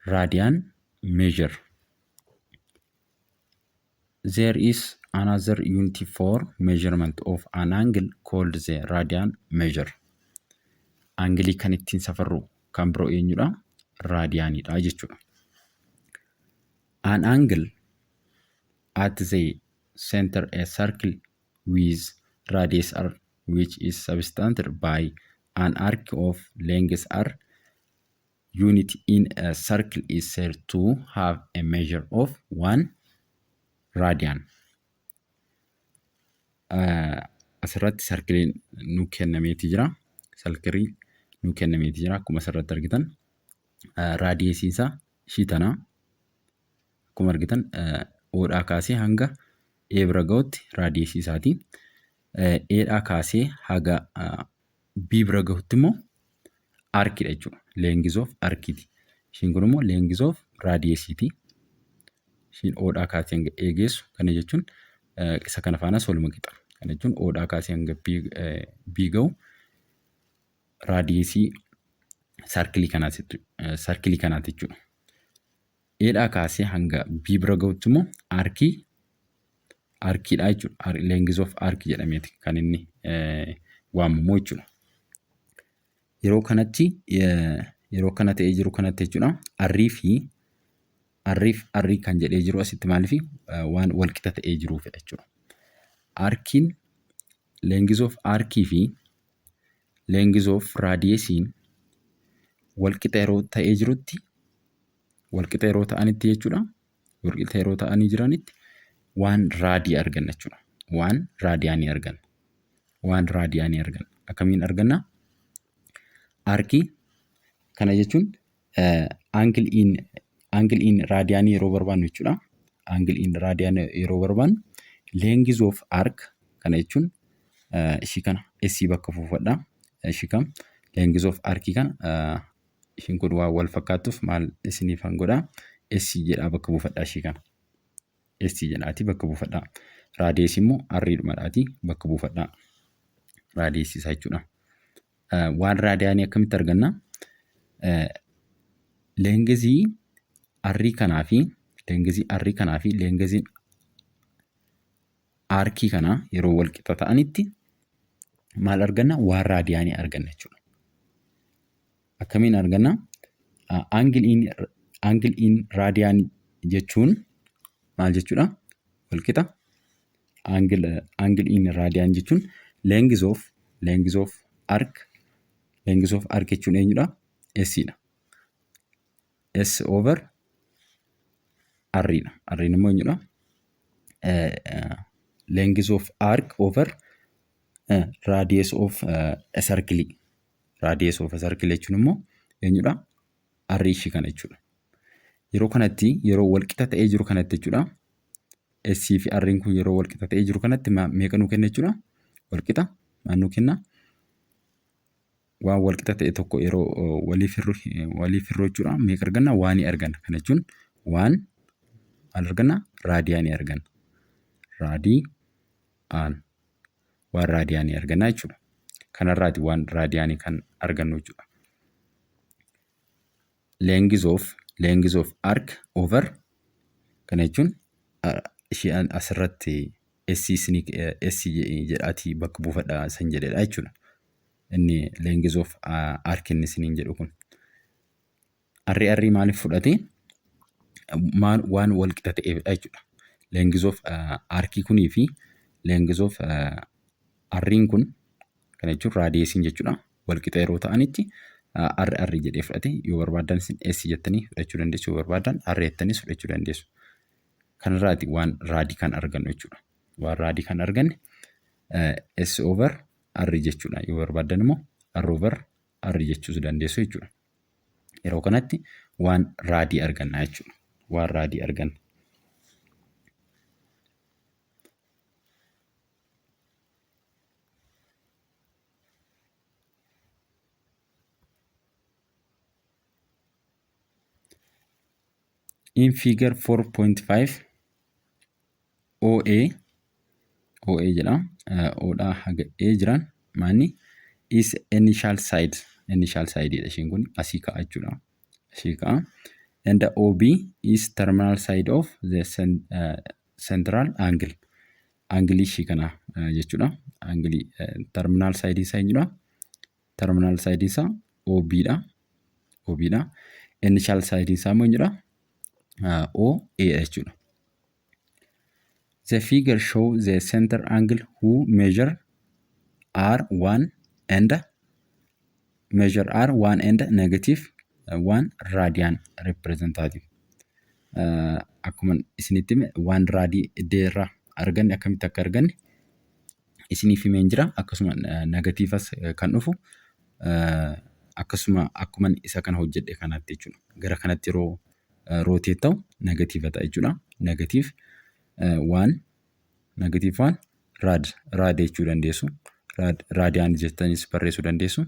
radian measure. There is another unit for measurement of an angle called the radian measure. Angle kan ittiin safarru kan biroo eenyudha? Raadiyaanidha jechuudha. An angle at the center a circle with radius r, which is subtended by an arc of length r, unit in a circle is said to have a measure of 1 radian. Asirratti sarkiliin nu kennameeti jira. Sarkilii nu kennameeti jira. Akkuma asirratti argitan raadiyeesiin isaa ishii tana. Akkuma argitan oodhaa kaasee hanga e bira gahutti raadiyeesii isaati. Eedhaa kaasee haga b bira gahutti immoo arkidha jechuudha. Length of arkiti. Ishiin kun immoo length of raadiyeesiiti. Ishiin oodhaa kaasee hanga e geessu kana jechuun isa kana faanas waluma qixa. Kana jechuun oodhaa kaasee hanga b gahu raadiyeesii sarkilii kanaati jechuudha. Eedhaa kaasee hanga b bira gahutti immoo arkidha jechuudha. Length of arc jedhameeti kan inni waamamu jechuudha. Yeroo kana ta'ee jiru kanatti jechuudha. Arrii kan jedhee jiru asitti maaliif waan wal qixa ta'ee jiruufidha jechuudha. Arkiin length of arkii fi length of raadiyeesiin wal qixa yeroo ta'ee jirutti wal qixa yeroo ta'anitti jechuudha. Wal qixa yeroo ta'anii jiranitti waan raadii arganna jechuudha. Waan raadiyaanii arganna. Akkamiin arganna? Arkii kana jechuun angle in raadiyaanii yeroo barbaannu jechuudha. Angle in raadiyaanii yeroo barbaannu length of arc kana jechuun ishii kana S bakka buufadha. Ishii kam length of arc kana ishiin kun waan wal fakkaatuuf maal isiniif godha? S jedhaa bakka buufadha ishii kana. S jedhaati bakka buufadha. Raadiyeesii immoo arriidhumadhaati bakka buufadha. Raadiyeesii isaa jechuudha. Waan raadiyaanii akkamitti arganna? Lengzii arrii kanaa fi lengziin arkii kanaa yeroo wal qixa ta'anitti maal arganna? Waan raadiyaanii arganna jechuudha. Akkamiin arganna? Angle in raadiyaanii jechuun maal jechuudha? Wal qixa. Angle in raadiyaanii jechuun length of arc jechuun eenyudha? S dha. S over arriidha. Arriin immoo eenyudha? Length of arc over radius of a circle. Radius of a circle jechuun immoo eenyudha? Arrii ishii kana jechuudha. Yeroo wal qixa ta'ee jiru kanatti jechuudha. S fi arriin kun yeroo wal qixa ta'ee jiru kanatti meeqa nuu kenna jechuudha? Wal qixa maal nuu kenna? Waan wal qixa ta'e tokko yeroo waliif hirru jechuudha. Meeqa arganna? Waanii arganna. Kana jechuun waan maal arganna? Raadiyaanii arganna. Waan raadiyaanii arganna jechuudha. Kanarraati waan raadiyaanii kan argannu jechuudha. Length of arc over kana jechuun ishee asirratti S jedhaati bakka buufadha san jedhedha jechuudha. Inni length of arc inni isiniin jedhu kun. Arrii maaliif fudhate? Waan wal qixa ta'eefidha jechuudha. Length of arkii kunii fi length of arriin kun kana jechuun raadiyeesiin jechuudha. Wal qixa yeroo ta'anitti arri jedhee fudhate. Yoo barbaadan S jettanii fudhachuu dandeessu. Yoo barbaadan arri jettaniis fudhachuu dandeessu. Kanarraati waan raadii kan argannu jechuudha. Waan raadii kan arganne S over arri jechuudha. Yoo barbaadan immoo R over arri jechuus dandeessu jechuudha. Yeroo kanatti waan raadii arganna jechuudha. Waan raadii arganna. In figure 4.5 OA jedha. Oodhaa haga A jiran maanni is initial side jedha. Ishiin kun asii ka'a jechuudha. Asii ka'a. and the OB is terminal side of the central angle. Angle ishii kana jechuudha. Angle terminal side isaa eenyudha? Terminal side isaa OB dha. OB dha. Initial side isaa immoo eenyudha? OA jechuudha. The figure show the center angle who measure R1 and negative 1 radian representative. Akkuma isinitti hime 1 radii irraa arganne akkamitti akka arganne isiniif himeen jira. Akkasuma negatiivas kan dhufu akkasuma akkuma isa kana hojjedhe kanatti jechuudha. Gara kanatti yeroo rotate ta'u negatiiva ta'a jechuudha. Negative 1 rad jechuu dandeessu. Raadiyaan jettanis barreessuu dandeessu.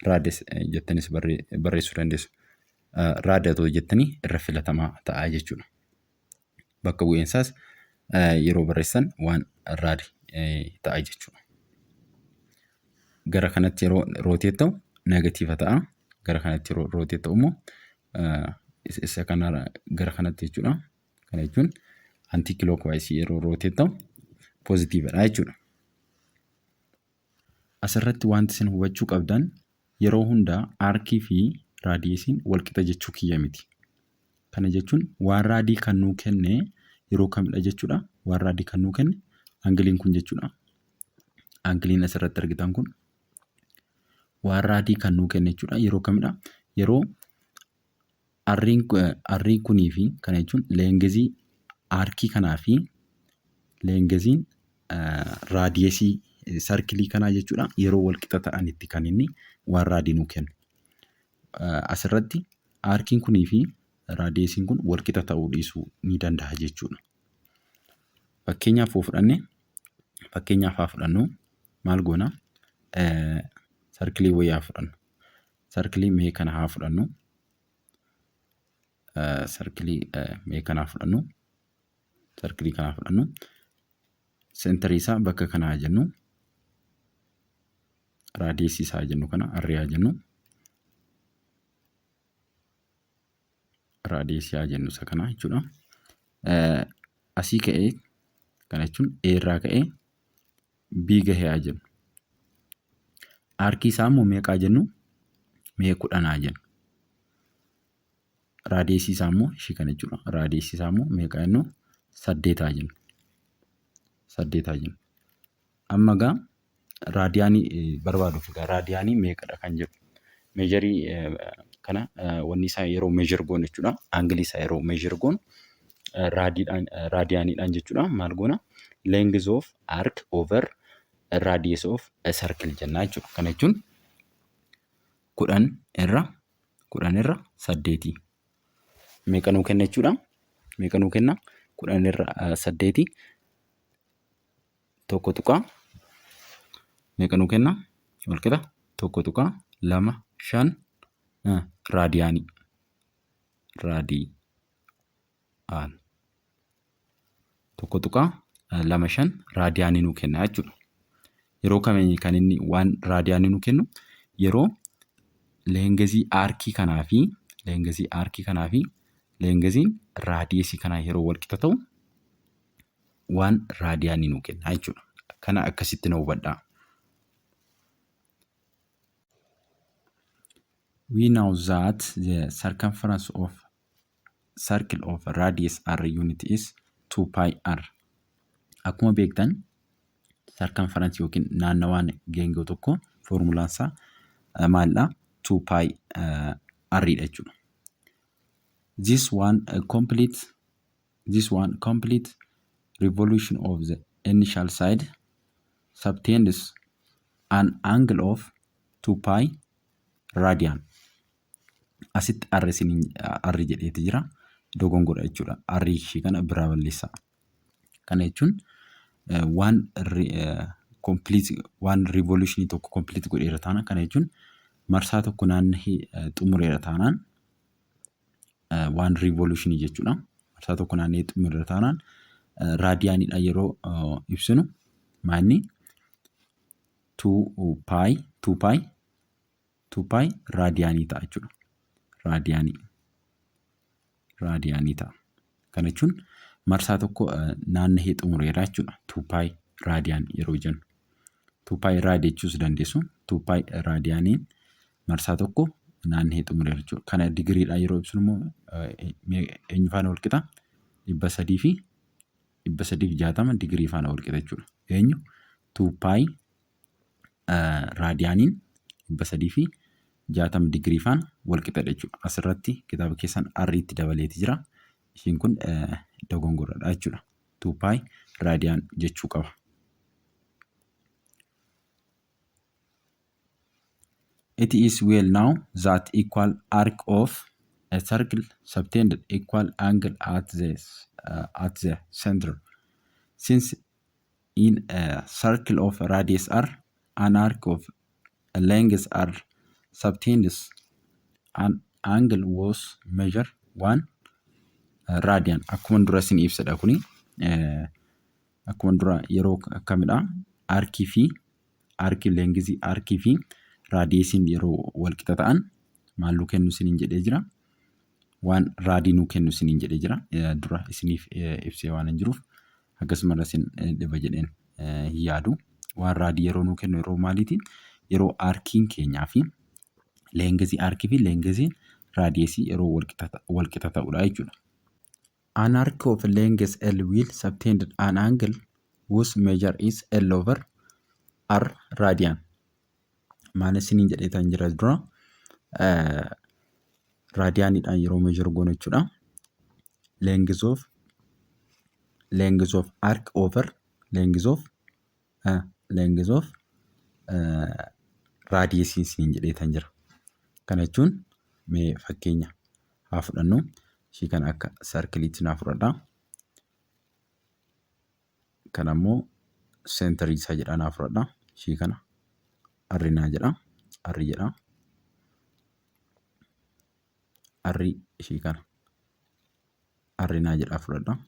Raades jettanis barreessuu dandeessu. Raadiyatoo jettanii irra filatamaa ta'a jechuudha. Bakka bu'eensaas yeroo barreessan 1 raad ta'a jechuudha. Gara kanatti yeroo rotate ta'u negatiiva ta'a. Gara kanatti yeroo rotate ta'u immoo isa kana gara kanatti jechuudha. Kana jechuun anti-clockwise yeroo rotate ta'u positiividha jechuudha. Asirratti wanti isin hubachuu qabdan yeroo hundaa aarkii fi raadiyeesiin wal qixa jechuu kiyya miti. Kana jechuun waan raadii kan nuu kenne yeroo kamidha jechuudha. Waan raadii kan nuu kenne angiliin kun jechuudha. Angiliin asirratti argitan kun waan raadii kan nuu kenne jechuudha. Yeroo kamidha? Yeroo arrii kunii fi kana jechuun leengezii aarkii kanaa fi leengeziin raadiyeesii sarkilii kanaa jechuudha. Yeroo wal qixa ta'anitti kan inni waan raadii nuu kennu. Asirratti aarkiin kunii fi raadiyeesiin kun wal qixa ta'uu dhiisuu ni danda'a jechuudha. Fakkeenyaaf haa fudhannu maal goona? Sarkilii wayii haa fudhannu. Sarkilii mee kana haa fudhannu. Sarkilii kana haa fudhannu. Seenterii isaa bakka kana haa jennu. Raadiyeesii isaa haa jennu kana arrii haa jennu. Raadiyeesii haa jennu isa kana jechuudha. Asii ka'ee kana jechuun A irraa ka'ee B gahee haa jennu. Aarkii isaa immoo meeqa haa jennu? 10 haa jennu. Raadiyeesii isaa immoo ishii kana jechuudha. Raadiyeesii isaa immoo meeqa jennu? 8 haa jennu. 8 haa jennu. Amma gaa raadiyaanii barbaaduuf raadiyaanii meeqadha kan jedhu. Meejarii kana wanni isaa yeroo meejir goon jechuudha. Aangilii isaa yeroo meejir goon raadiyaaniidhaan jechuudha. Maal goona? Length of arc over radius of a circle jennaa jechuudha. Kana jechuun 10 irra 8 meeqa nuu kenna jechuudha. Meeqa nuu kenna? 10 irra 8 tokko tuqaa meeqa nuu kenna? Wal qixa 1.25 raadiyaanii. Raadiyaan 1.25 raadiyaanii nuu kenna jechuudha. Yeroo kamiin kan inni waan raadiyaanii nuu kennu yeroo leengezii aarkii kanaa fi leengeziin raadiyeesii kanaa yeroo wal qixa ta'u waan raadiyaanii nuu kenna jechuudha. Kana akkasitti na hubadhaa. We know that the circumference of circle of radius r unit is 2 pi r. Akkuma beektan circumference yookiin naannawaan geengoo tokko formulaan isaa maalidha? 2 pi r dha jechuudha. This one complete revolution of the initial side subtends an angle of 2 pi radian. Asitti arri jedheeti jira. Dogongoradha jechuudha. Arri ishii kana biraa balleessaa. Kana jechuun waan revolutionii tokko complete godheera taanaan kana jechuun marsaa tokko naanna'ee xumureera taanaan waan revolutionii jechuudha. Marsaa tokko naanna'ee xumureera taanaan raadiyaaniidha yeroo ibsinu maanni 2 pi raadiyaanii ta'a jechuudha. Raadiyaanii. raadiyaanii ta'a. Kana jechuun marsaa tokko naanna'ee xumureera jechuudha. 2 pi raadiyaan yeroo jennu. 2 pi raadii jechuus dandeessu. 2 pi raadiyaaniin marsaa tokko naanna'ee xumureera jechuudha. Kana digiriidhaan yeroo ibsinu immoo eenyu faana wal qixa? 360 digirii faana wal qixa jechuudha. Eenyu 2 pi raadiyaaniin 360 digirii faana wal qixadha jechuudha. Asirratti kitaaba keessan arriitti dabaleeti jira. Ishiin kun dogongoradha jechuudha. 2 pi raadiyaan jechuu qaba. It is well known that equal arc of a circle subtended equal angle at the center. Since in a circle of radius r, an arc of a length r subtends, an angle was measured 1 radian. Akkuma dura isin ibsadha kuni. Akkuma dura yeroo akkamidha? Arki lengizii arkii fi raadiyeesiin yeroo wal qixa ta'an maalluu kennu isiniin jedhee jira. Waan raadinuu kennu isiniin jedhee jira. Dura isiniif ibsee waan hin jiruuf akkasuma isin dhiba jedheen hin yaadu. Waan raadii yeroo nuu kennu yeroo maaliiti? Yeroo arkiin keenyaa fi leengizii arkii fi leengiziin raadiyeesii yeroo wal qixa ta'udha jechuudha. An arc of length L will subtend an angle whose measure is L over R radian. Maal isiniin jedheetan jira dura? Raadiyaaniidhaan yeroo measure goonu jechuudha. Length of arc over length of raadiyeesii isiniin jedheetan jira. Kana jechuun mee fakkeenya haa fudhannu. Ishii kana akka sarkiliitti naa fudhadha. Kana immoo seenterii isaa jedha naa fudhadha. Ishii kana arri naa jedha. Arri jedha. Arri ishii kana arri naa jedha fudhadha.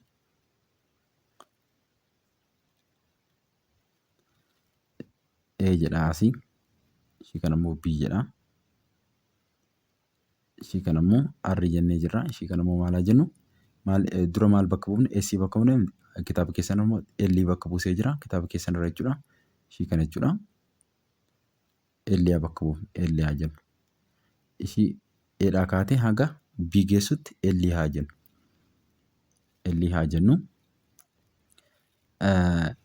A jedha asii. Ishii kana immoo B jedha. Ishii kana immoo arri jennee jirra. Ishii kana immoo maal haa jennu? Dura maal bakka buufne? S bakka buufne. Kitaaba keessan immoo L bakka buusee jira. Kitaaba keessan irra jechuudha. Ishii kana jechuudha. L bakka buufne. L haa jennu. Ishii Eedhaa kaatee haga B geessutti L haa jennu. L haa jennu.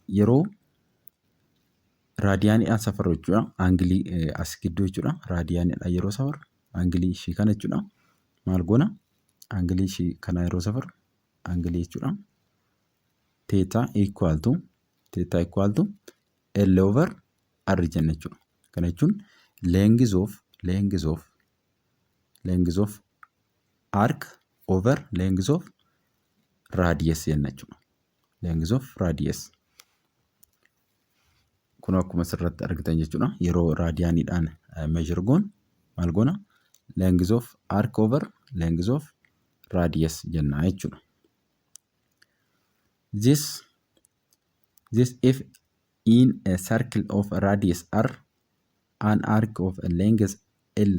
Yeroo raadiyaaniidhaan safaru jechuudha. Aangilii as gidduu jechuudha. Raadiyaaniidhaan yeroo safaru aangilii ishii kana jechuudha. Maal goona? Aangilii ishii kana yeroo safaru aangilii jechuudha. Theta equal to L over R jenna jechuudha. Kana jechuun length of arc over length of radius jenna jechuudha. Length of radius. Kun akkuma asirratti argitan jechuudha. Yeroo raadiyaaniidhaan measure goonu maal goona? Length of arc over length of radius jenna jechuudha. This if in a circle of a radius r, an arc of a length L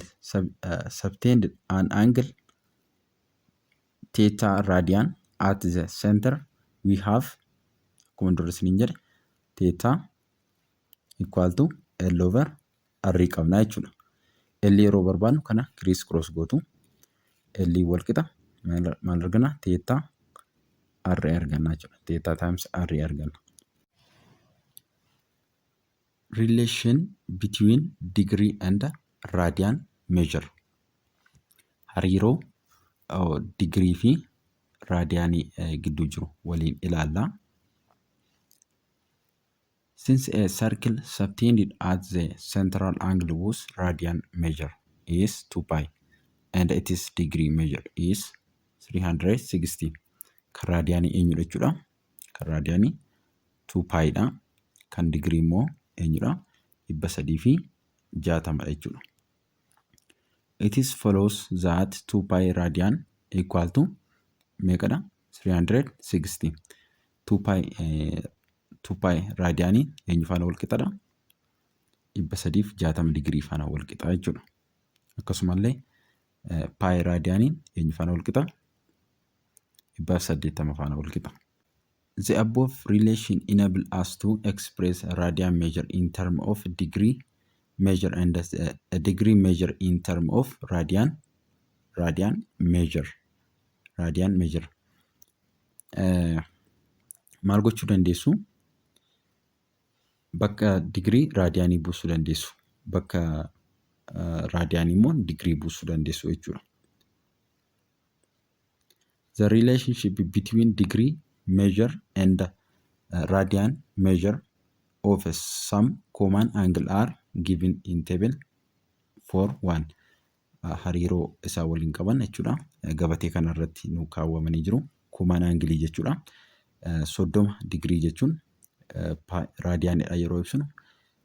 subtended an angle theta radian at the center, we have akkuma dura isiniin jedhe theta equal to L over R qabna jechuudha. L yeroo barbaadnu kana criss cross gootu. L wal qixa maal argana? Theta R arganna jechuudha. Theta times R arganna. Relation between degree and radian measure. Hariiroo digirii fi raadiyaanii gidduu jiru waliin ilaalla. Since a circle subtended at the central angle whose radian measure is 2 pi and its degree measure is 360. Kan raadiyaanii eenyudha jechuudha. Kan raadiyaanii 2 pi dha. Kan digirii immoo eenyudha? 360 jechuudha. It is follows that 2 pi radian equal to meeqadha? 360. 2 pi raadiyaanii eenyu faana wal qixadha? 360 digirii faana wal qixa jechuudha. Akkasumallee pi raadiyaaniin eenyu faana wal qixa? 80 faana wal qixa. The above relation enable us to express a radian measure in term of degree measure and a degree measure in term of radian measure. Maal gochuu dandeessu? Bakka digirii raadiyaanii buusuu dandeessu. Bakka raadiyaanii immoo digirii buusuu dandeessu jechuudha. The relationship between degree measure and radian measure of some common angle are given in table 4.1. Hariiroo isaa waliin qaban jechuudha. Gabatee kana irratti nu kaawwamanii jiru. Common angle jechuudha. 30 digirii jechuun raadiyaanidha yeroo ibsinu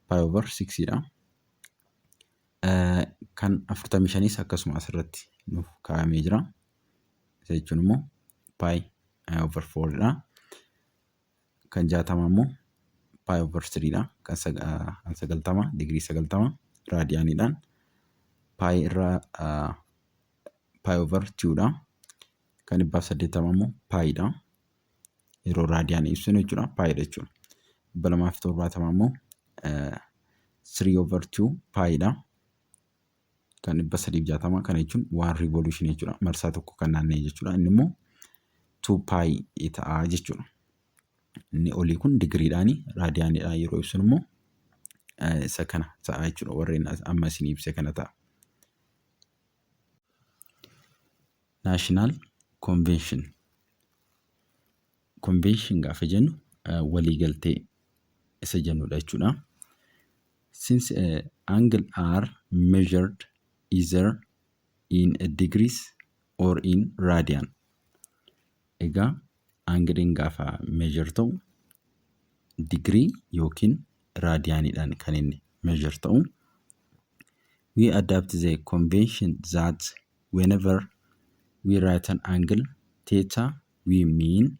pi over 6 dha. Kan 45 akkasuma asirratti nuuf kaa'amee jira. Isa jechuun immoo pi over 4 dha. Kan 60 immoo pi over 3 dha. Kan 90 digirii 90 raadiyaanidhaan. Pi irraa pi over 2 dha. Kan 180 immoo pi dha. Yeroo raadiyaanii ibsinu jechuudha. Pi dha jechuudha. 270 immoo 3 over 2 pi dha. Kan 360 kana jechuun 1 revolution jechuudha. Marsaa tokko kan naanna'e jechuudha. Inni immoo 2 pi ta'a jechuudha. Inni olii kun digiriidhaani raadiyaanidhaan yeroo ibsinu immoo isa kana ta'a jechuudha. Warreen amma isin ibse kana ta'a. National Convention. Convention gaafa jennu waliigaltee isa jennudha jechuudha. Since angle are measured either in degrees or in radian. Egaa angleen gaafa measure ta'u degree yookiin raadiyaanidhaan kan inni measure ta'u. We adapt the convention that whenever we write an angle theta, we mean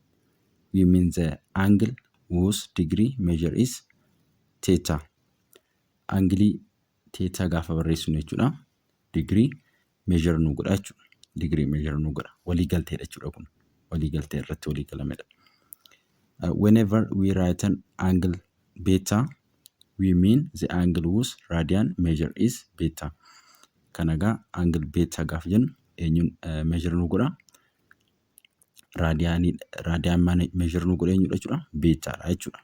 the angle whose degree measure is theta. Angle theta gaafa barreessinu jechuudha. Degree measure nu godha jechuudha. Degree measure nu godha. Waliigalteedha jechuudha kun. Waliigaltee irratti waliigalamedha. Whenever we write an angle beta, we mean the angle whose radian measure is beta. Kanagaa angle beta gaafa jennu eenyuun measure nu godha? Raadiyaan measure nu godha eenyudha jechuudha? Beta dha jechuudha.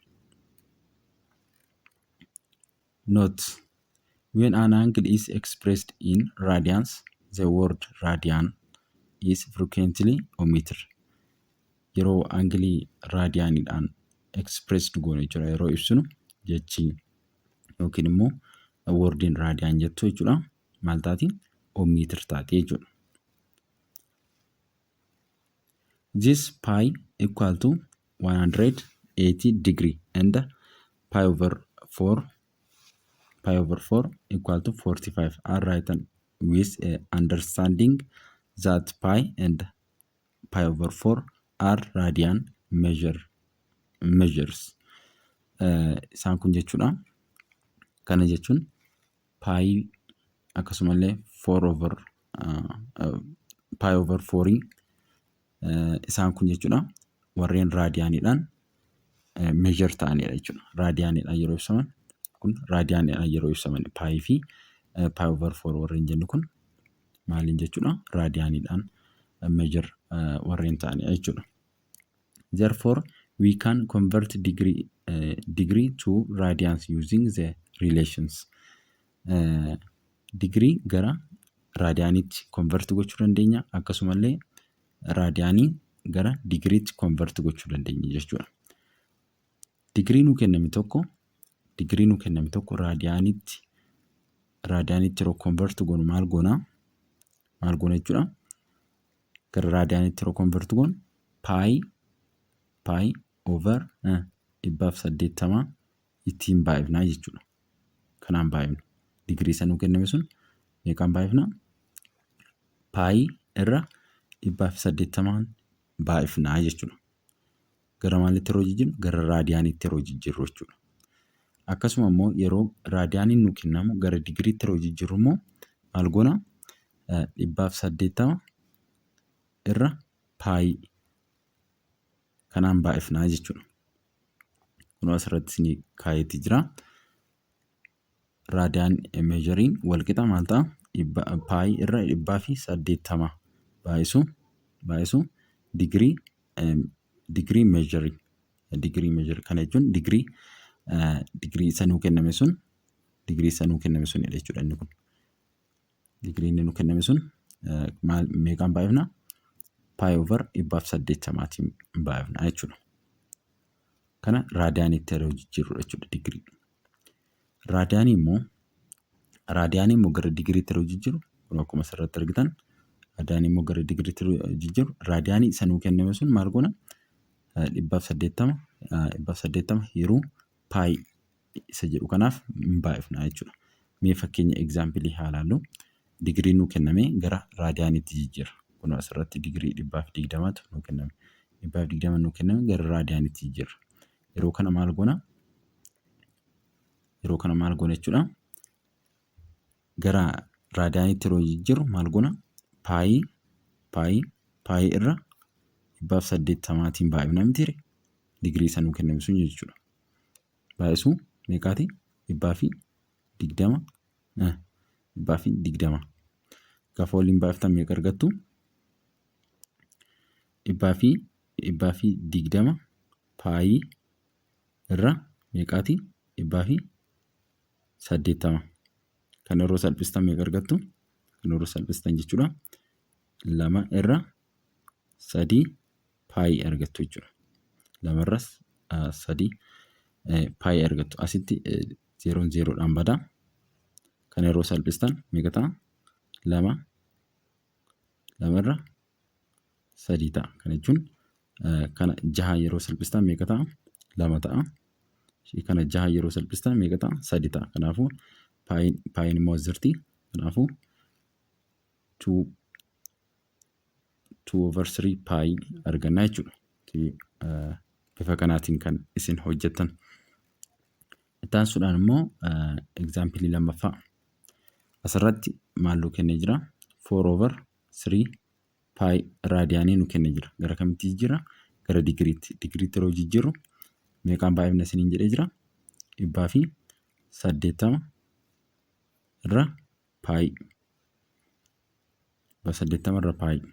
Note: when an angle is expressed in radians, the word radian is frequently omitted. Yeroo angle raadiyaanidhaan expressed goone jechuudha. Yeroo ibsinu jechi yookiin immoo wordiin raadiyaan jettu jechuudha. Maal taati? Omitted taati jechuudha. This pi equal to 180 degree and pi over 4 equal to 45 are written with understanding that pi and pi over 4 are radian measures. Isaan kun jechuudha. Kana jechuun pi akkasumallee 4 over pi over 4 isaan kun jechuudha. Warreen raadiyaanidhaan measure ta'anidha jechuudha. Raadiyaanidhaan yeroo ibsaman kun raadiyaanidhaan yeroo ibsaman pi fi pi over 4 warreen jennu kun maaliin jechuudha? Raadiyaanidhaan measure warreen ta'anidha jechuudha. Therefore, we can convert degree to radians using the relations. Degree gara raadiyaanitti convert gochuu dandeenya. Akkasumallee raadiyaanii gara digiriitti convert gochuu dandeenya jechuudha. Digirii nu kenname tokko raadiyaanitti yeroo convert goonu maal goona jechuudha. Gara raadiyaanitti yeroo convert goonu pi over 180 ittiin baay'ifnaa jechuudha. Kanaan baay'ifna. Digirii isa nu kenname sun meeqaan baay'ifna? Pi irra 180 baay'ifnaa jechuudha. Gara maalitti yeroo jijjiirru? Gara raadiyaanitti yeroo jijjiirru jechuudha. Akkasuma immoo yeroo raadiyaaniin nu kennamu gara digiriitti yeroo jijjiirru immoo maal goona? 180 irra pi kanaan baay'ifnaa jechuudha. Kun asirratti isinii kaayetti jira. Raadiyaan meejariin walqixa maal ta'a? Paayii irra 180 baay'isu digirii meejarii. Digirii meejarii kana jechuun digirii isa nuu kenname sun jechuudha inni kun. Digirii inni nuu kenname sun meeqaan baay'ifna? Paayii over 180tiin baay'ifna jechuudha. Kana raadiyaanitti yeroo jijjiirrudha jechuudha digirii. Raadiyaanii immoo gara digiriitti yeroo jijjiirru kun akkuma asirratti argitan raadiyaanii immoo gara digiriitti yeroo jijjiirru raadiyaanii isa nuu kenname sun maal goona 180 hiruu paayii isa jedhu kanaaf hin baay'ifna jechuudha. Mee fakkeenya egzaampilii haa ilaallu. Digirii nuu kenname gara raadiyaaniitti jijjiirra. Kun asirratti digirii 120tu nuu kenname. 120 nuu kenname gara raadiyaaniitti jijjiirra. Yeroo kana maal goona jechuudha. Gara raadiyaaniitti yeroo jijjiirru maal goona paayii irra 180tiin baay'ifna mitiire digirii isa nuu kenname sun jechuudha. Baay'isu meeqaati? 120. Gaafa waliin baay'iftan meeqa argattu? 120 paayii irra meeqaati? 180. Kan yeroo salphistan meeqa argattu? Kan yeroo salphistan jechuudha 2 irra 3 paayii argattu jechuudha. 2 irra 3 paayii argattu. Asitti 0 badaa. Kan yeroo salphistan meeqa ta'a? 2 irra 3 ta'a. Kana jechuun kana 6 yeroo salphistan meeqa ta'a? 2 ta'a. Kana 6 yeroo salphistan meeqa ta'a? 3 ta'a. Kanaafuu paayiin immoo as jirti. Kanaafuu 2/3 paayii argannaa jechuudha. Bifa kanaatiin kan isin hojjettan. Itti aansuudhaan immoo egzaampilii lammaffaa. Asirratti maal nuu kennee jira? 4/3 paayii raadiyaanii nuu kennee jira. Gara kamitti jijjiirra? Gara digiriitti. Digiriitti yeroo jijjiirru meeqaan baay'ifna isiniin jedhee jira? 180 irra paayii. 180 irra paayii.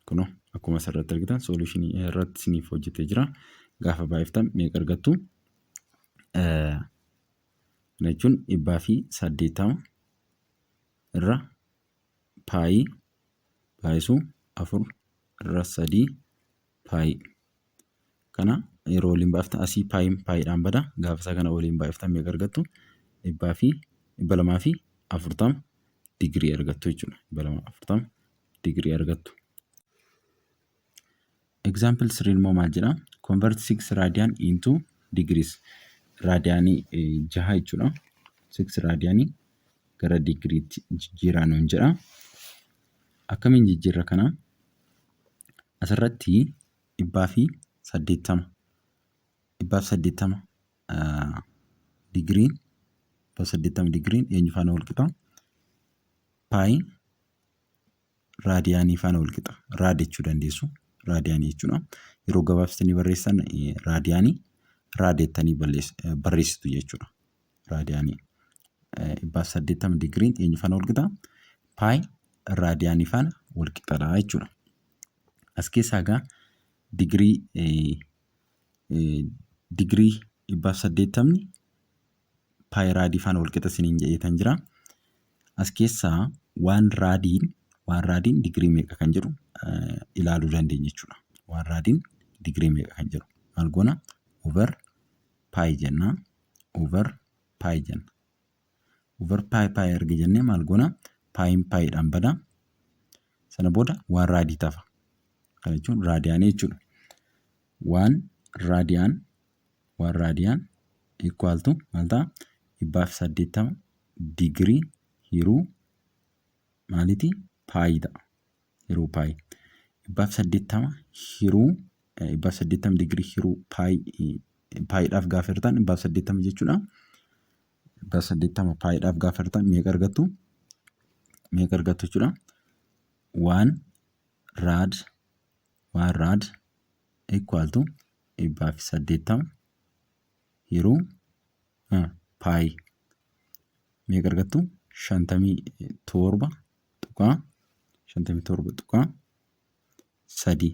Kunoo akkuma asirratti argitan soluushinii irratti isiniif hojjetee jira. Gaafa baay'iftan meeqa argattu? Kana jechuun 180 irra paayii baay'isuu 4 irra 3 paayii. Kana yeroo waliin baay'iftan asii paayiidhaan bada. Gaafa isaa kana waliin baay'iftan meeqa argattu? 240 digirii argattu jechuudha. 240 digirii argattu. Example 3 immoo maal jedha? Convert 6 radian into degrees. Raadiyaanii 6 jechuudha. 6 raadiyaanii gara digiriitti jijjiiraa nuun jedha. Akkamiin jijjiirra kana? Asirratti 180 digiriin eenyu faana wal qixa? Paayii raadiyaanii faana wal qixa. Raad jechuu dandeessu. Raadiyaanii jechuudha. Yeroo gabaabsitanii barreessan raadiyaanii raadeettanii barreessitu jechuudha. Raadiyaanii 180 digiriin eenyu faana wal qixa? Paayii raadiyaanii faana wal qixadha jechuudha. As keessaa egaa digirii 180 paayii raadii faana wal qixa isiniin jedheetan jira. As keessaa waan raadiin digirii meeqa kan jedhu ilaaluu dandeenya jechuudha. Waan raadiin digirii meeqa kan jedhu maal goona? Over paayii jenna. Over paayii erga jennee maal goona? Paayiin paayiidhaan bada. Sana booda waan raadii tafa. Kana jechuun raadiyaanii jechuudha. Waan raadiyaan equal to maal ta'a? 180 digirii hiruu maaliiti? Paayii ta'a. Hiruu paayii. 180 digirii hiruu paayiidhaaf gaafa hirtan 180 jechuudha. 180 paayiidhaaf gaafa hirtan meeqa argattu? Meeqa argattu jechuudha? 1 raad 1 raad equal to 180 hiruu paayi meeqa argattu 57.3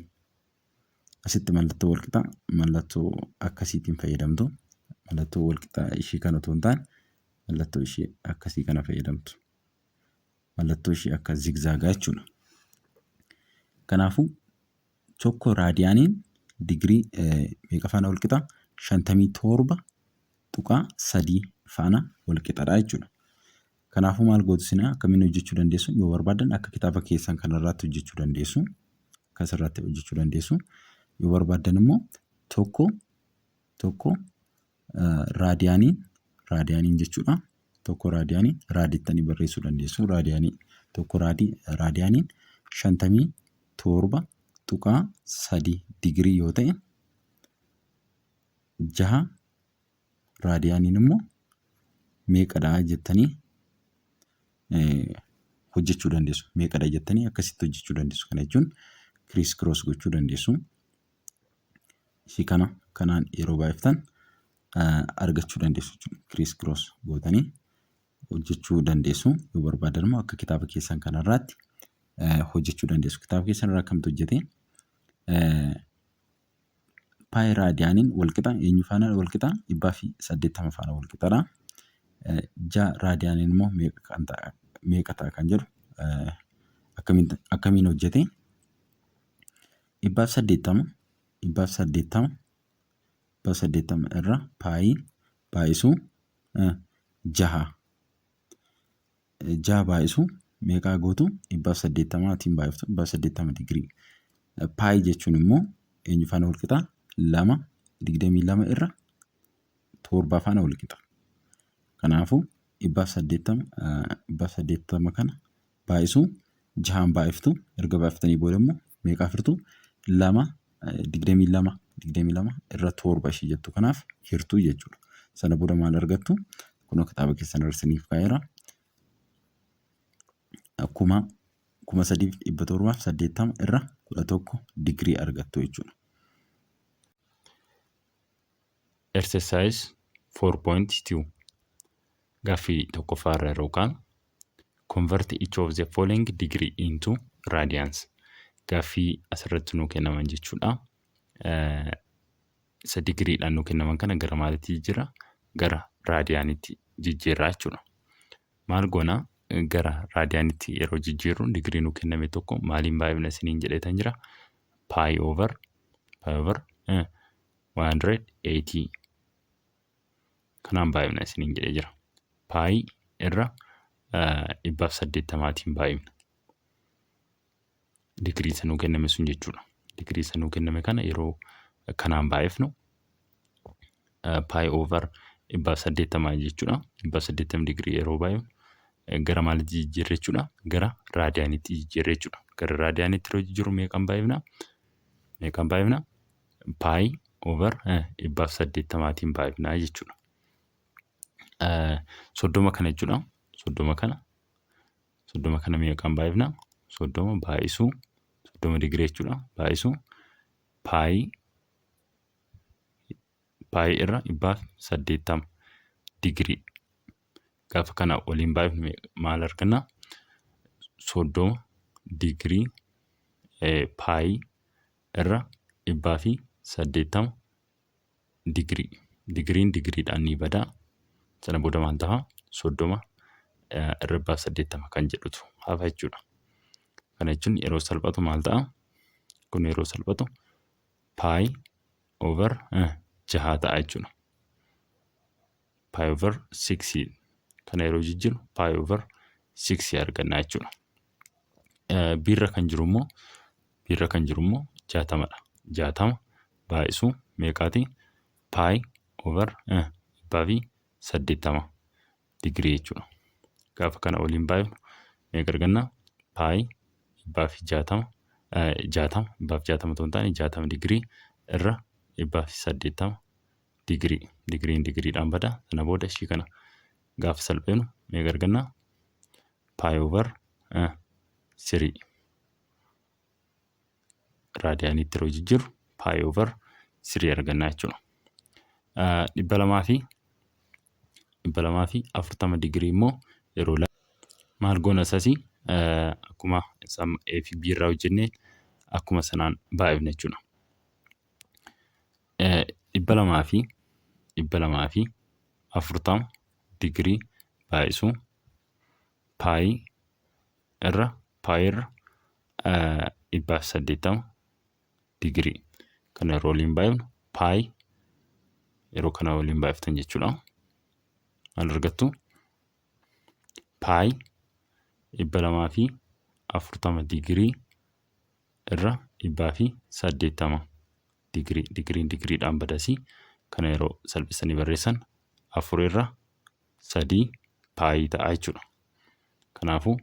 asitti mallattoo walqixaa mallattoo akkasiitiin fayyadamtu. Mallattoo walqixaa ishii kana otoo hin taane mallattoo ishii akkasii kana fayyadamtu. Mallattoo ishii akka zigzaagaa jechuudha. Kanaafuu tokko raadiyaaniin digirii meeqa faana walqixaa 57.3 faana walqixaadha jechuudha. Kanaafuu maal gootu isin akkamiin hojjechuu dandeessu? Yoo barbaadan akka kitaaba keessan kanarratti hojjechuu dandeessu. Akkasirratti hojjechuu dandeessu. Yoo barbaadan immoo tokko raadiyaaniin jechuudha. Tokko raadiittanii barreessuu dandeessu. Raadiyaaniin 57.3 digirii yoo ta'e 6 raadiyaaniin immoo meeqadha jettanii hojjechuu dandeessu. Meeqadha jettanii akkasitti hojjechuu dandeessu. Kana jechuun kiriis kiroos gochuu dandeessu. Ishii kanaan yeroo baay'iftan argachuu dandeessu jechuudha. Kiriis kiroos gootanii hojjechuu dandeessu. Yoo barbaadan immoo akka kitaaba keessan kanarraatti hojjechuu dandeessu. Kitaaba keessan irraa akkamitti hojjete? Paayi raadiyaaniin walqixa eenyu faana walqixa? 180 faana walqixaadha. 6 raadiyaaniin immoo meeqa ta'a kan jedhu akkamiin hojjete? 180 irra paayi baay'isuu 6 baay'isuu meeqaa gootu? 180tiin baay'iftu 180 digirii. Paayi jechuun immoo eenyu faana walqixa? 22 irra 7 faana walqixa. Kanaafuu 180 kana baay'isuu 6 baay'iftu. Erga baay'iftanii booda immoo meeqa firtu? 22 irra 7 ishii jettu. Kanaaf hirtuu jechuudha. Sana booda maal argattu? Kunoo kitaaba keessan irra isiniif kaa'eera. 3,780 irra 11 digirii argattu jechuudha. Exercise 4.2 Gaaffii tokkoffaarra yeroo kaanu convert each of the following degree into radians. Gaaffii asirratti nuu kennaman jechuudha. Isa digiriidhaan nuu kennaman kana gara maalitti jijjiirra? Gara raadiyaanitti jijjiirraa jechuudha. Maal goona? Gara raadiyaanitti yeroo jijjiirru digirii nuu kenname tokko maaliin baay'ifna isiniin jedheetan jira? Pi over 180 kanaan baay'ifna isiniin jedhee jira. Pi irra 180tiin baay'ifna. Digirii isa nuu kenname sun jechuudha. Digirii isa nuu kenname kana yeroo kanaan baay'ifnu pi over 180 jechuudha. 180 digirii yeroo baay'ifnu gara maalitti jijjiirra jechuudha? Gara raadiyaanitti jijjiirra jechuudha. Gara raadiyaanitti yeroo jijjiirru meeqaan baay'ifna? Pi over 180tiin baay'ifna jechuudha. 30 kana jechuudha. 30 kana meeqaan baay'ifna? 30 baay'isuu 30 digirii jechuudha. Baay'isuu pi irra 180 digirii. Gaafa kana waliin baay'ifnu maal arganna? 30 digirii pi irra 180 digirii. Digiriin digiriidhaan ni bada. Sana booda maal ta'a? 30 irra 180 kan jedhutu hafa jechuudha. Kana jechuun yeroo salphatu maal ta'a? Kun yeroo salphatu pi over 6 ta'a jechuudha. Pi over 6 kana yeroo jijjiirru pi over 6 arganna jechuudha. Biirra kan jiru immoo 60dha. 60 baay'isuu meeqaati? Pi over 180 digirii jechuudha. Gaafa kana waliin baay'ifnu meeqa arganna? Pi 160 otoo hin taane 60 digirii irra 180 digirii. Digiriin digiriidhaan bada. Sana booda ishii kana gaafa salphinu meeqa arganna? Pi over 3. raadiyaaniitti yeroo jijjiirru pi over 3 arganna jechuudha. 240 digirii immoo yeroo maal goona isasii akkuma A fi B irraa hojjennee akkuma sanaan baay'ifna jechuudha. 240 digirii baay'isuu pi irra 180 digirii kana yeroo waliin baay'ifnu pi yeroo kana waliin baay'iftan jechuudha. Maal argattu? Pi 240 digirii irra 180 digiriidhaan badasii kana yeroo salphisanii barreessan 4 irra 3 pi ta'a jechuudha. Kanaafuu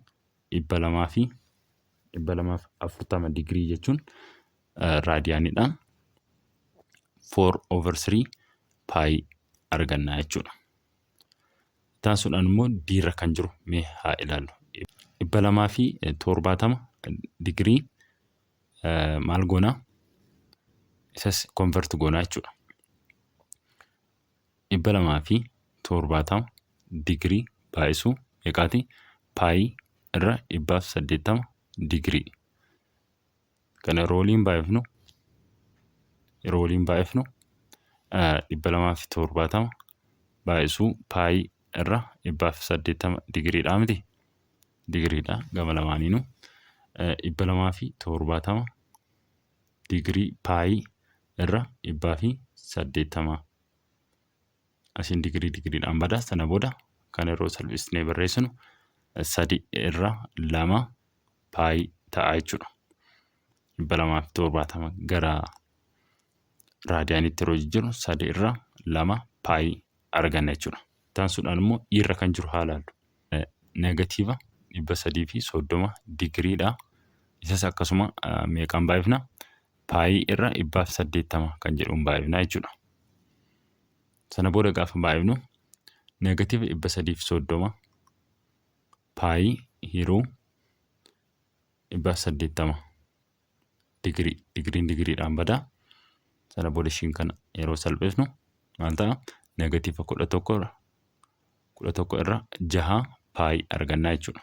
240 digirii jechuun raadiyaaniidhaan 4/3 pi arganna jechuudha. Taasisuudhaan immoo diirra kan jiru mee haa ilaallu. 270 digirii maal goonaa? Isas convert goonaa jechuudha. 270 digirii baay'isuu meeqaati? Pi irra 180 digirii. Kana yeroo waliin baay'ifnu 270 baay'isuu pi irra 180 digiriidhaa miti? Digiriidha gama lamaaniinuu. 270 digirii pi irra 180 asiin digiriidhaan bada. Sana booda kan yeroo salphisnee barreessinu 3 irra 2 pi ta'a jechuudha. 270 gara raadiyaaniitti yeroo jijjiirru 3 irra 2 pi arganna jechuudha. Taasisuudhaan immoo irra kan jiru haa ilaallu. Negatiiva 330 digiriidha. Isas akkasuma meeqaan baay'ifna? Pi irra 180 kan jedhuun baay'ifna jechuudha. Sana booda gaafa baay'ifnu negatiiva 330 pi hiruu 180 digiriidhaan bada. Sana booda ishiin kana yeroo salphisnu maal ta'a? Negatiiva 11 irra 6 pi arganna jechuudha.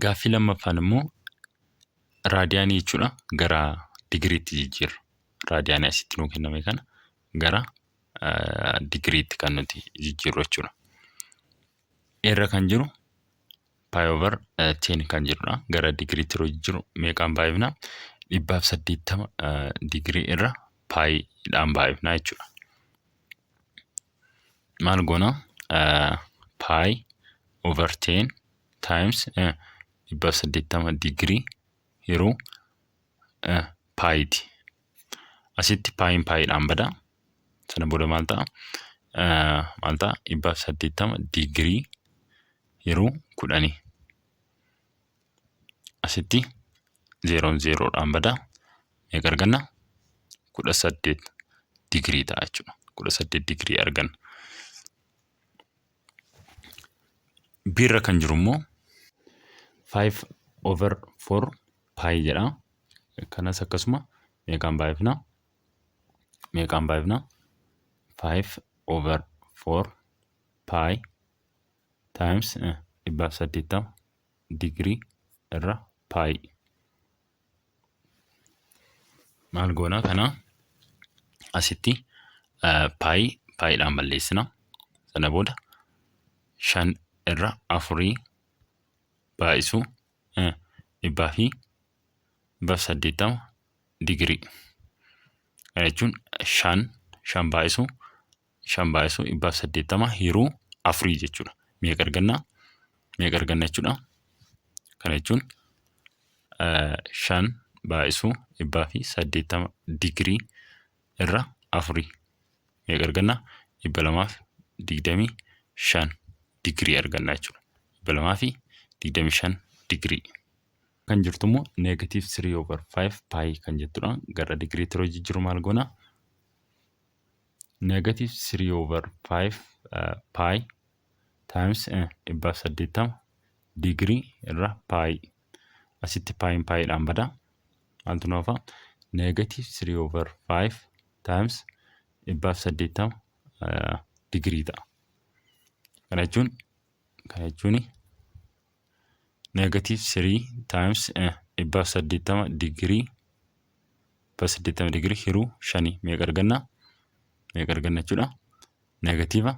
Gaaffii lammaffaan immoo raadiyaanii jechuudha gara digiriitti jijjiirra. Raadiyaanii asitti nuu kenname kana gara digiriitti kan nuti jijjiirru jechuudha. Irra kan jiru pi over 10 kan jirudha. Gara digiriitti yeroo jijjiirru meeqaan baay'ifna? 180 digirii irra piidhaan baay'ifna jechuudha. Maal goona? Pi over 10 times 180 digirii yeroo piiti. Asitti piidhaan bada. Sana booda maal ta'a? 180 digirii yeroo 10. Asitti 0 bada. Meeqa arganna? 18 digirii ta'a jechuudha. 18 digirii arganna. Birra kan jiru immoo 5/4 pi jedha. Kanas akkasuma meeqaan baay'ifna? 5/4 pi times 180 digirii irra pi. Maal goona kana? Asitti piidhaan balleessina. Sana booda 5 irra 4 baay'isuu 180 digirii. Kana jechuun 5 baay'isuu 180 hiruu 4 jechuudha. Meeqa arganna jechuudha. Kana jechuun 5 baay'isuu 180 digirii irra 4 meeqa arganna? 225 digirii arganna jechuudha. 225 digirii. Kan jirtu immoo negative 3/5 pi kan jettudha. Gara digiriitti yeroo jijjiirru maal goona? Negative 3/5 pi times 180 digirii irra pi. Asitti piidhaan bada. Maaltu nu hafa? Negative 3/5 times 180 digirii ta'a. Kana jechuun negative 3 times 180 digirii 180 digirii hiruu 5 meeqa arganna? Meeqa arganna jechuudha? Negatiiva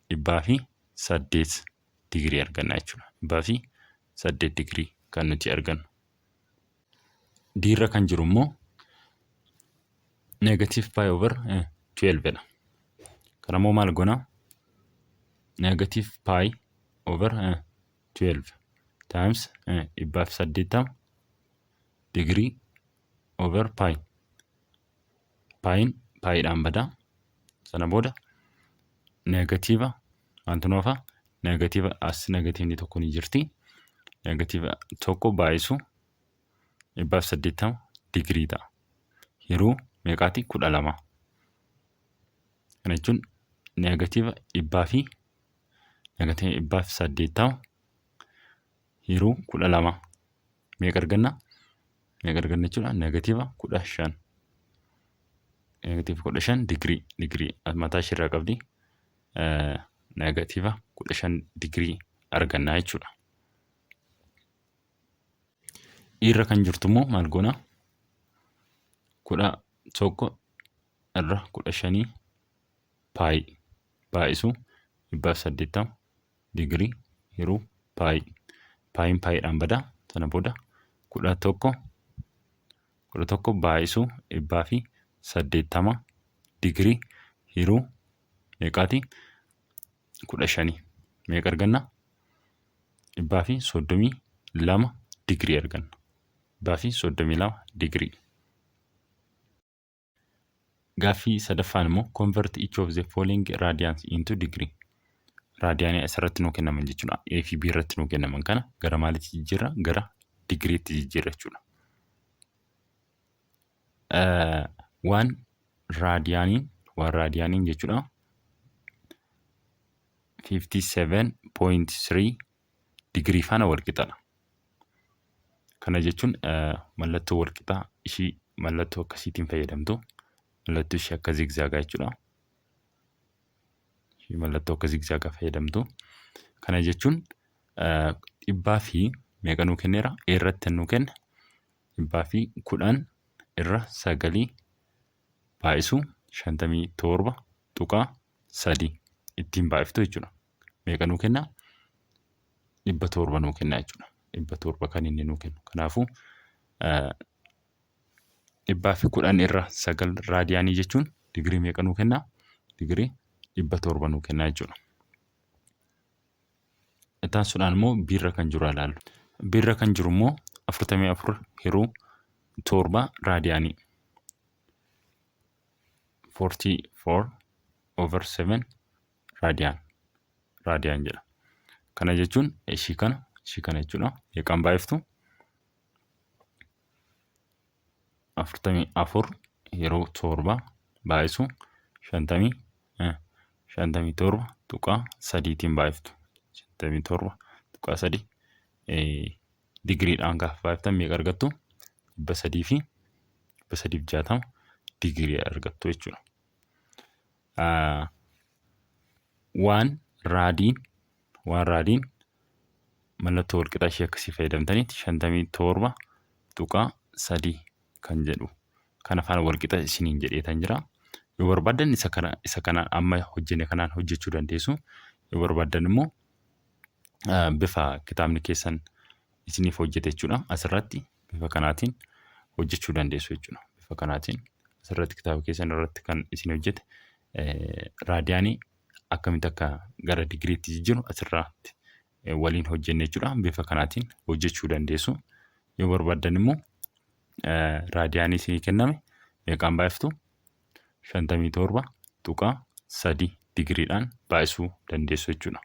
108 digirii arganna jechuudha. 108 digirii kan nuti argannu. Diirra kan jiru immoo negative pi over 12 dha. Kana immoo maal goona? Negative pi over 12 times 180 digirii over pi. Piidhaan bada. Sana booda negatiiva maaltu nu hafa? Negatiiva as negatiivni tokko ni jirti. Negatiiva tokko baay'isu 180 digirii ta'a. Hiruu meeqaati? 12. Kana jechuun negatiiva 180 hiruu 12 meeqa arganna? Meeqa arganna jechuudha? Negatiiva 15. Negatiiva 15 digirii mataa ishee irraa qabdi. Negatiiva 15 digirii arganna jechuudha. Irra kan jirtu immoo maal goona? 11 irra 15 pi baay'isu 180 digirii hiruu pi. Piidhaan bada. Sana booda 11 baay'isu 180 digirii hiruu meeqaati? 15 meeqa arganna? 132 digirii arganna. 132 digirii. Gaaffii sadaffaan immoo convert each of the following radians into degree. Raadiyaanii asirratti nuu kennaman jechuudha. A fi B irratti nuu kennaman kana gara maalitti jijjiirra? Gara digiriitti jijjiirra jechuudha. Waan raadiyaaniin jechuudha 57.3 digirii faana walqixaadha. Kana jechuun mallattoo walqixaa ishii mallattoo akkasiitiin fayyadamtu. Mallattoo ishee akka zigzaagaa jechuudha. Mallattoo akka zigzaagaa fayyadamtu. Kana jechuun 100 fi meeqa nuu kenneera? A irratti nuu kenne 110 irra 9 baay'isu 57.3 ittiin baay'iftu jechuudha. Meeqa nuu kenna? 700 nuu kenna jechuudha. 700 kan inni nuu kennu. Kanaafuu 110 irra 9 raadiyaanii jechuun digirii meeqa nuu kenna? Digirii 700 nuu kenna jechuudha. Ittaansuudhaan immoo B irra kan jiru ilaallu. B irra kan jiru immoo 44 hiruu 7 raadiyaanii. 44/7 raadiyaan jedha. Kana jechuun ishii kana jechuudha. Meeqaan baay'iftu? 44 yeroo 7 baay'isu 57.3tiin baay'iftu. 57.3 digiriidhaan gaafa baay'iftan meeqa argattu? 360 digirii argattu jechuudha. Waan raadiin mallattoo walqixaa ishee akkasii fayyadamtanitti 57.3 kan jedhu kana faana walqixa isiniin jedheetan jira. Yoo barbaadan isa kanaan amma hojjenne kanaan hojjechuu dandeessu. Yoo barbaadan immoo bifa kitaabni keessan isiniif hojjete jechuudha. Asirratti bifa kanaatiin hojjechuu dandeessu jechuudha. Bifa kanaatiin asirratti kitaaba keessan irratti kan isin hojjete raadiyaanii akkamitti akka gara digiriitti jijjiiru asirratti waliin hojjenne jechuudha. Bifa kanaatiin hojjechuu dandeessu. Yoo barbaadan immoo raadiyaanii isinii kenname meeqaan baay'iftu? 57.3 digiriidhaan baay'isuu dandeessu jechuudha.